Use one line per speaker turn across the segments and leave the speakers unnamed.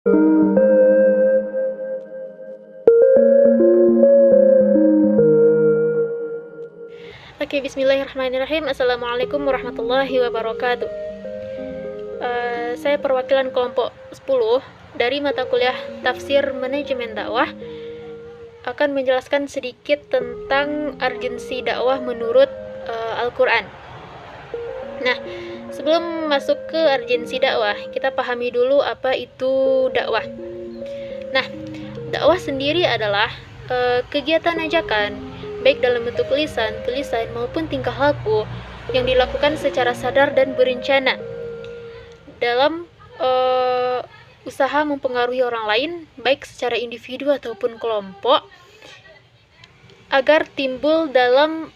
Oke, bismillahirrahmanirrahim. Assalamualaikum warahmatullahi wabarakatuh. Saya perwakilan kelompok 10 dari mata kuliah Tafsir Manajemen Dakwah akan menjelaskan sedikit tentang urgensi dakwah menurut Al-Quran. Nah, sebelum masuk ke urgensi dakwah, kita pahami dulu apa itu dakwah. Nah, dakwah sendiri adalah kegiatan ajakan, baik dalam bentuk lisan, tulisan, maupun tingkah laku yang dilakukan secara sadar dan berencana dalam usaha mempengaruhi orang lain, baik secara individu ataupun kelompok, agar timbul dalam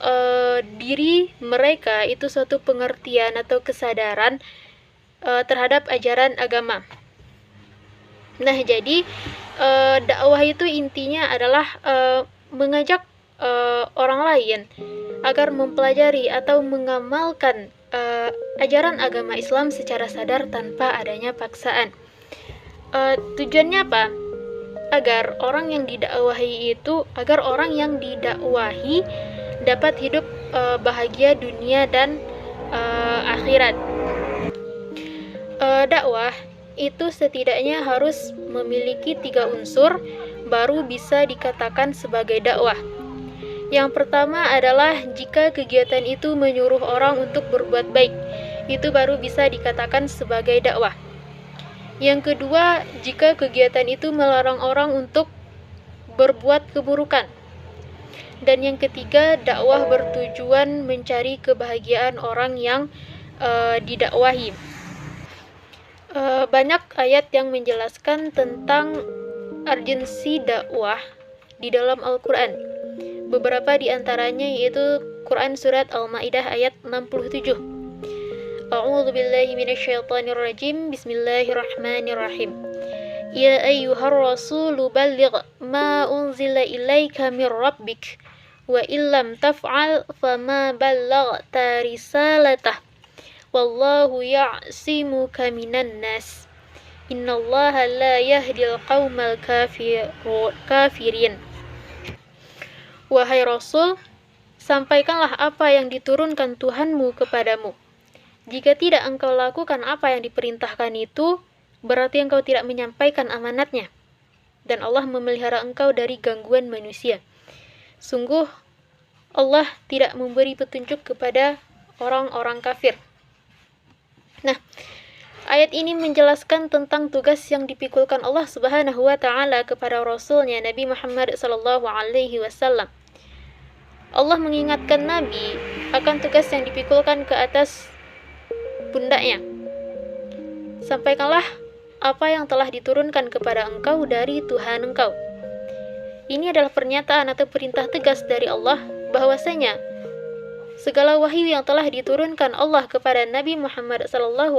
diri mereka itu suatu pengertian atau kesadaran terhadap ajaran agama. Nah, jadi dakwah itu intinya adalah mengajak orang lain agar mempelajari atau mengamalkan ajaran agama Islam secara sadar tanpa adanya paksaan. Tujuannya apa? Agar orang yang didakwahi dapat hidup bahagia dunia dan akhirat. Dakwah itu setidaknya harus memiliki 3 unsur baru bisa dikatakan sebagai dakwah. Yang pertama adalah jika kegiatan itu menyuruh orang untuk berbuat baik, itu baru bisa dikatakan sebagai dakwah. Yang kedua, jika kegiatan itu melarang orang untuk berbuat keburukan. Dan yang ketiga, dakwah bertujuan mencari kebahagiaan orang yang didakwahi. Banyak ayat yang menjelaskan tentang urgensi dakwah di dalam Al-Quran. Beberapa di antaranya yaitu Quran Surat Al-Ma'idah ayat 67. A'udzu billahi minasyaitonir rajim. Bismillahirrahmanirrahim. Ya ayyuhar rasulu balligh ma unzila ilaika mir rabbik wa illam taf'al fama ballaghta risalatah wallahu ya'simuka minan nas innallaha la yahdil qaumal kafirin. Wahai Rasul, sampaikanlah apa yang diturunkan Tuhanmu kepadamu. Jika tidak engkau lakukan apa yang diperintahkan itu, berarti engkau tidak menyampaikan amanatnya. Dan Allah memelihara engkau dari gangguan manusia. Sungguh, Allah tidak memberi petunjuk kepada orang-orang kafir. Nah, ayat ini menjelaskan tentang tugas yang dipikulkan Allah Subhanahu wa Ta'ala kepada Rasulnya Nabi Muhammad SAW. Allah mengingatkan Nabi akan tugas yang dipikulkan ke atas pundaknya. Sampaikanlah apa yang telah diturunkan kepada engkau dari Tuhan engkau. Ini adalah pernyataan atau perintah tegas dari Allah bahwasanya segala wahyu yang telah diturunkan Allah kepada Nabi Muhammad SAW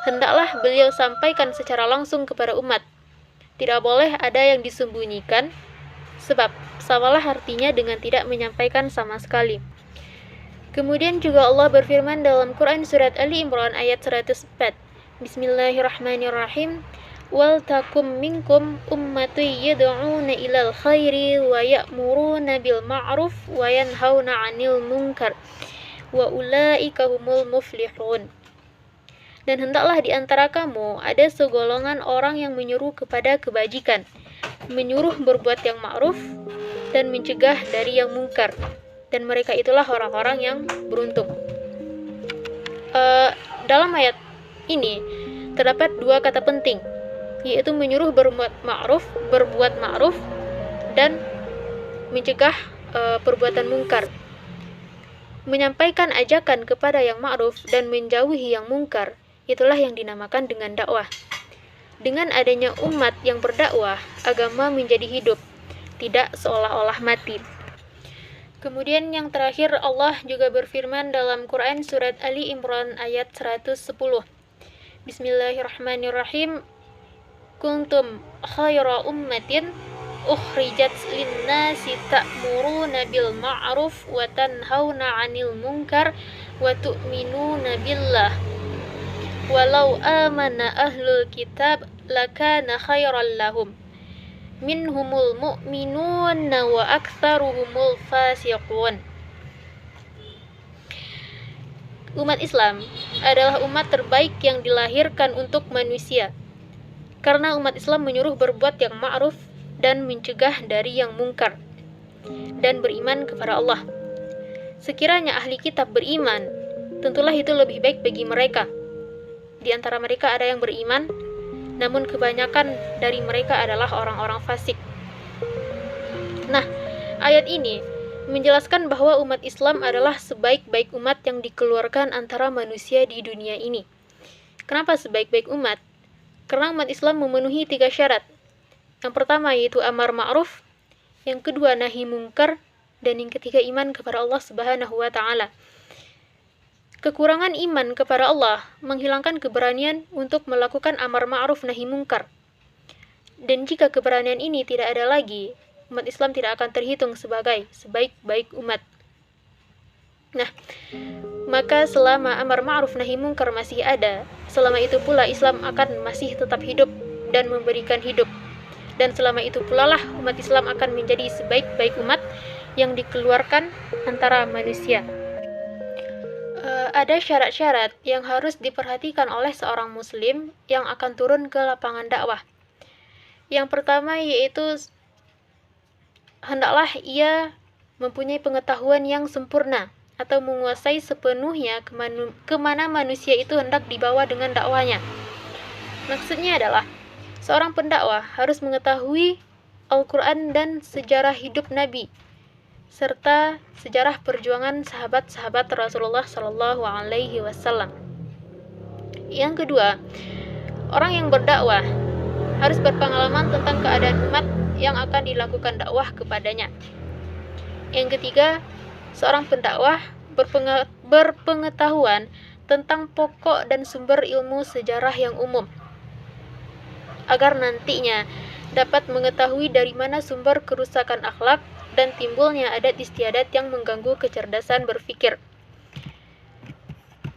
hendaklah beliau sampaikan secara langsung kepada umat. Tidak boleh ada yang disembunyikan, sebab samalah artinya dengan tidak menyampaikan sama sekali. Kemudian juga Allah berfirman dalam Quran Surat Ali Imran ayat 104. Bismillahirrahmanirrahim. Wal takum minkum ummatun yad'una ilal khairi wa ya'muruna bil ma'ruf wa yanhauna 'anil munkar wa ulaika humul muflihun. Dan hendaklah di antara kamu ada segolongan orang yang menyuruh kepada kebajikan, menyuruh berbuat yang ma'ruf dan mencegah dari yang mungkar. Dan mereka itulah orang-orang yang beruntung. Dalam ayat ini terdapat 2 kata penting, yaitu menyuruh berbuat ma'ruf dan mencegah perbuatan mungkar. Menyampaikan ajakan kepada yang ma'ruf dan menjauhi yang mungkar, itulah yang dinamakan dengan dakwah. Dengan adanya umat yang berdakwah, agama menjadi hidup, tidak seolah-olah mati. Kemudian yang terakhir, Allah juga berfirman dalam Quran Surat Ali Imran ayat 110. Bismillahirrahmanirrahim. Kuntum khaira ummatin ukhrijat linnasi ta'muruna bil ma'ruf wa tanhauna 'anil munkar wa tu'minuna billah. Walau amana ahlul kitab lakana khairan lahum minhumul mu'minun wa aktsaruhumul fasiqun. Umat Islam adalah umat terbaik yang dilahirkan untuk manusia, karena umat Islam menyuruh berbuat yang ma'ruf dan mencegah dari yang mungkar, dan beriman kepada Allah. Sekiranya ahli kitab beriman, tentulah itu lebih baik bagi mereka. Di antara mereka ada yang beriman, namun kebanyakan dari mereka adalah orang-orang fasik. Nah, ayat ini menjelaskan bahwa umat Islam adalah sebaik-baik umat yang dikeluarkan antara manusia di dunia ini. Kenapa sebaik-baik umat? Karena umat Islam memenuhi 3 syarat. Yang pertama yaitu amar ma'ruf, yang kedua nahi mungkar, dan yang ketiga iman kepada Allah Subhanahu wa taala. Kekurangan iman kepada Allah menghilangkan keberanian untuk melakukan amar ma'ruf nahi mungkar. Dan jika keberanian ini tidak ada lagi, umat Islam tidak akan terhitung sebagai sebaik-baik umat. Nah, maka selama amar ma'ruf nahi mungkar masih ada, selama itu pula Islam akan masih tetap hidup dan memberikan hidup. Dan selama itu pula lah umat Islam akan menjadi sebaik-baik umat yang dikeluarkan antara manusia. Ada syarat-syarat yang harus diperhatikan oleh seorang muslim yang akan turun ke lapangan dakwah. Yang pertama yaitu hendaklah ia mempunyai pengetahuan yang sempurna atau menguasai sepenuhnya kemana manusia itu hendak dibawa dengan dakwanya. Maksudnya adalah seorang pendakwah harus mengetahui Al-Quran dan sejarah hidup Nabi, serta sejarah perjuangan sahabat-sahabat Rasulullah Shallallahu Alaihi Wasallam. Yang kedua, orang yang berdakwah harus berpengalaman tentang keadaan umat yang akan dilakukan dakwah kepadanya. Yang ketiga, seorang pendakwah berpengetahuan tentang pokok dan sumber ilmu sejarah yang umum, agar nantinya dapat mengetahui dari mana sumber kerusakan akhlak dan timbulnya adat istiadat yang mengganggu kecerdasan berpikir.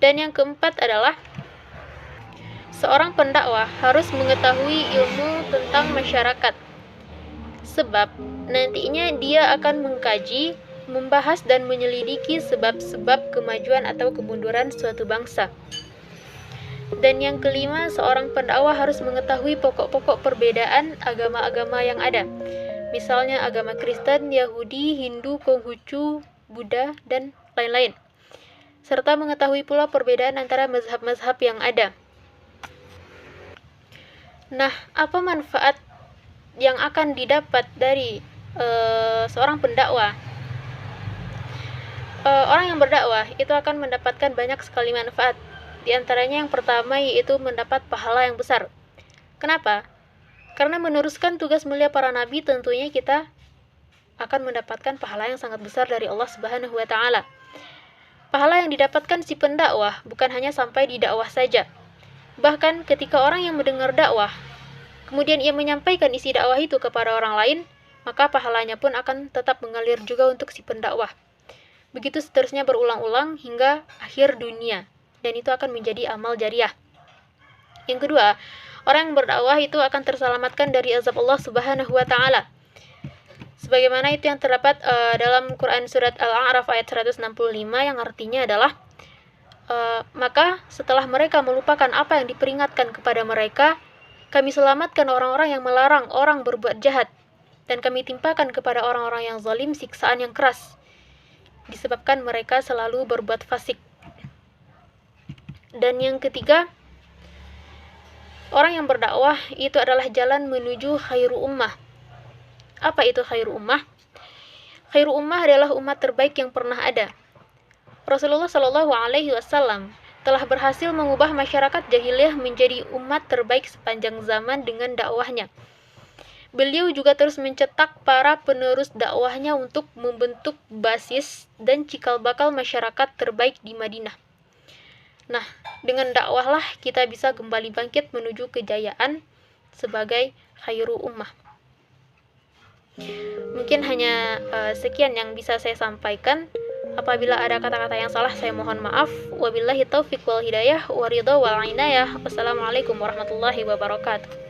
Dan yang keempat adalah seorang pendakwah harus mengetahui ilmu tentang masyarakat, sebab nantinya dia akan mengkaji, membahas dan menyelidiki sebab-sebab kemajuan atau kemunduran suatu bangsa. Dan yang kelima, seorang pendakwah harus mengetahui pokok-pokok perbedaan agama-agama yang ada. Misalnya agama Kristen, Yahudi, Hindu, Konghucu, Buddha, dan lain-lain. Serta mengetahui pula perbedaan antara mazhab-mazhab yang ada. Nah, apa manfaat yang akan didapat dari seorang pendakwah? Orang yang berdakwah itu akan mendapatkan banyak sekali manfaat. Di antaranya yang pertama yaitu mendapat pahala yang besar. Kenapa? Karena meneruskan tugas mulia para nabi, tentunya kita akan mendapatkan pahala yang sangat besar dari Allah Subhanahu wa taala. Pahala yang didapatkan si pendakwah bukan hanya sampai di dakwah saja. Bahkan ketika orang yang mendengar dakwah, kemudian ia menyampaikan isi dakwah itu kepada orang lain, maka pahalanya pun akan tetap mengalir juga untuk si pendakwah. Begitu seterusnya berulang-ulang hingga akhir dunia, dan itu akan menjadi amal jariah. Yang kedua, orang yang berdakwah itu akan terselamatkan dari azab Allah Subhanahu wa taala. Sebagaimana itu yang terdapat dalam Quran surat Al-A'raf ayat 165 yang artinya adalah maka setelah mereka melupakan apa yang diperingatkan kepada mereka, kami selamatkan orang-orang yang melarang orang berbuat jahat, dan kami timpakan kepada orang-orang yang zalim siksaan yang keras, disebabkan mereka selalu berbuat fasik. Dan yang ketiga, orang yang berdakwah itu adalah jalan menuju khairu ummah. Apa itu khairu ummah? Khairu ummah adalah umat terbaik yang pernah ada. Rasulullah Shallallahu Alaihi Wasallam telah berhasil mengubah masyarakat jahiliyah menjadi umat terbaik sepanjang zaman dengan dakwahnya. Beliau juga terus mencetak para penerus dakwahnya untuk membentuk basis dan cikal bakal masyarakat terbaik di Madinah. Nah, dengan dakwahlah kita bisa kembali bangkit menuju kejayaan sebagai khairu ummah. Mungkin hanya sekian yang bisa saya sampaikan. Apabila ada kata-kata yang salah, saya mohon maaf. Wabillahi taufiq wal hidayah, waridha wal inayah. Wassalamualaikum warahmatullahi wabarakatuh.